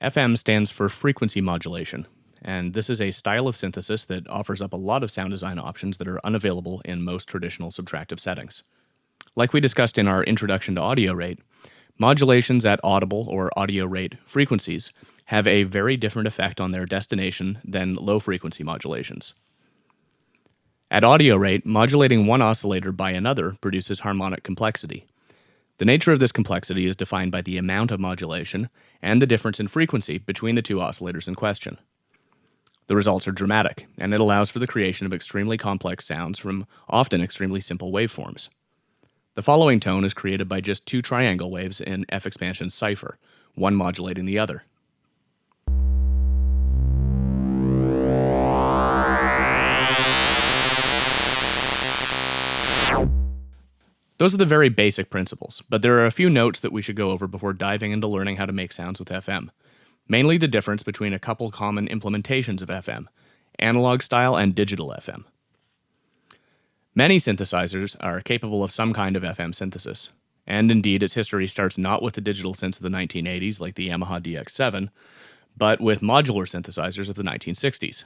FM stands for frequency modulation, and this is a style of synthesis that offers up a lot of sound design options that are unavailable in most traditional subtractive settings. Like we discussed in our introduction to audio rate, modulations at audible or audio rate frequencies have a very different effect on their destination than low-frequency modulations. At audio rate, modulating one oscillator by another produces harmonic complexity. The nature of this complexity is defined by the amount of modulation and the difference in frequency between the two oscillators in question. The results are dramatic, and it allows for the creation of extremely complex sounds from often extremely simple waveforms. The following tone is created by just two triangle waves in F expansion cipher, one modulating the other. Those are the very basic principles, but there are a few notes that we should go over before diving into learning how to make sounds with FM. Mainly the difference between a couple common implementations of FM, analog style and digital FM. Many synthesizers are capable of some kind of FM synthesis, and indeed its history starts not with the digital synths of the 1980s like the Yamaha DX7, but with modular synthesizers of the 1960s.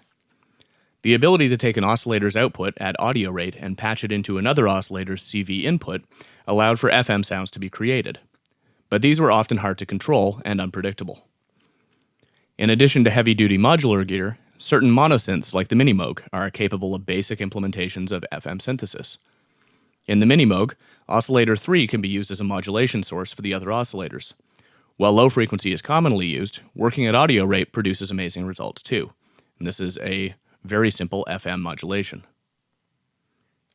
The ability to take an oscillator's output at audio rate and patch it into another oscillator's CV input allowed for FM sounds to be created, but these were often hard to control and unpredictable. In addition to heavy-duty modular gear, certain monosynths like the Minimoog are capable of basic implementations of FM synthesis. In the Minimoog, oscillator 3 can be used as a modulation source for the other oscillators. While low frequency is commonly used, working at audio rate produces amazing results too, and this is a very simple FM modulation.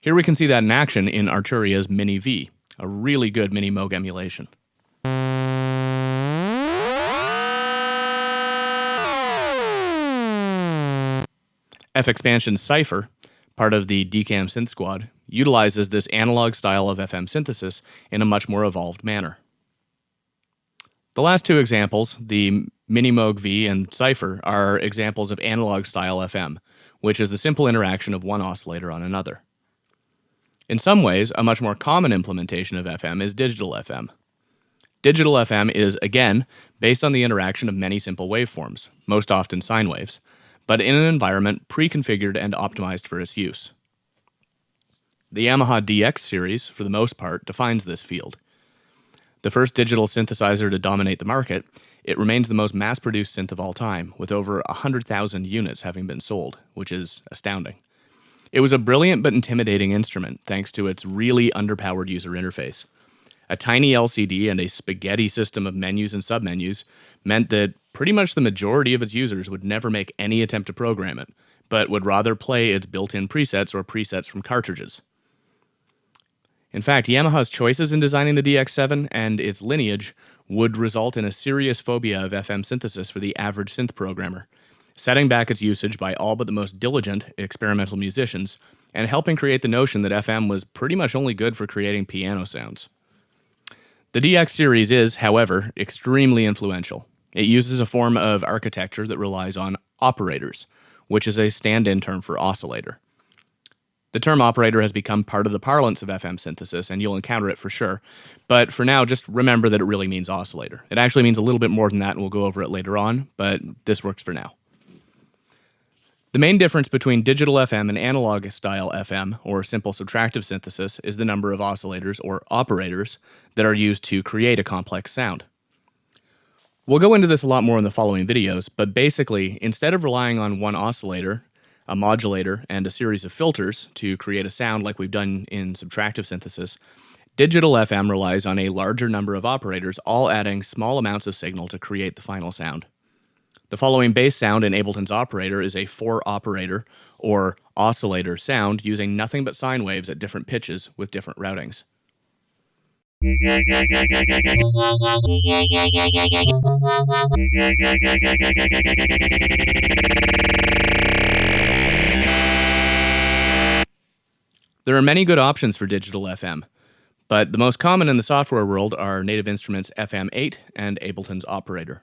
Here we can see that in action in Arturia's Mini V, a really good Minimoog emulation. F expansion cipher, part of the DCAM Synth Squad, utilizes this analog style of FM synthesis in a much more evolved manner. The last two examples, the Minimoog V and Cipher, are examples of analog style FM, which is the simple interaction of one oscillator on another. In some ways, a much more common implementation of FM is digital FM. Digital FM is, again, based on the interaction of many simple waveforms, most often sine waves, but in an environment pre-configured and optimized for its use. The Yamaha DX series, for the most part, defines this field. The first digital synthesizer to dominate the market, it remains the most mass-produced synth of all time, with over 100,000 units having been sold, which is astounding. It was a brilliant but intimidating instrument, thanks to its really underpowered user interface. A tiny LCD and a spaghetti system of menus and submenus meant that pretty much the majority of its users would never make any attempt to program it, but would rather play its built-in presets or presets from cartridges. In fact, Yamaha's choices in designing the DX7 and its lineage would result in a serious phobia of FM synthesis for the average synth programmer, setting back its usage by all but the most diligent experimental musicians, and helping create the notion that FM was pretty much only good for creating piano sounds. The DX series is, however, extremely influential. It uses a form of architecture that relies on operators, which is a stand-in term for oscillator. The term operator has become part of the parlance of FM synthesis, and you'll encounter it for sure. But for now, just remember that it really means oscillator. It actually means a little bit more than that, and we'll go over it later on, but this works for now. The main difference between digital FM and analog-style FM, or simple subtractive synthesis, is the number of oscillators, or operators, that are used to create a complex sound. We'll go into this a lot more in the following videos, but basically, instead of relying on one oscillator, a modulator, and a series of filters to create a sound like we've done in subtractive synthesis, digital FM relies on a larger number of operators, all adding small amounts of signal to create the final sound. The following bass sound in Ableton's operator is a 4-operator, or oscillator sound using nothing but sine waves at different pitches with different routings. There are many good options for digital FM, but the most common in the software world are Native Instruments FM8 and Ableton's operator.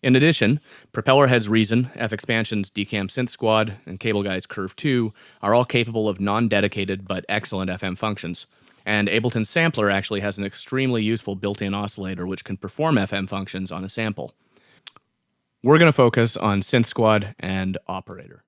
In addition, Propellerhead's Reason, F Expansion's DCAM Synth Squad, and Cable Guy's Curve 2 are all capable of non-dedicated but excellent FM functions, and Ableton's Sampler actually has an extremely useful built-in oscillator which can perform FM functions on a sample. We're going to focus on synth squad and operator.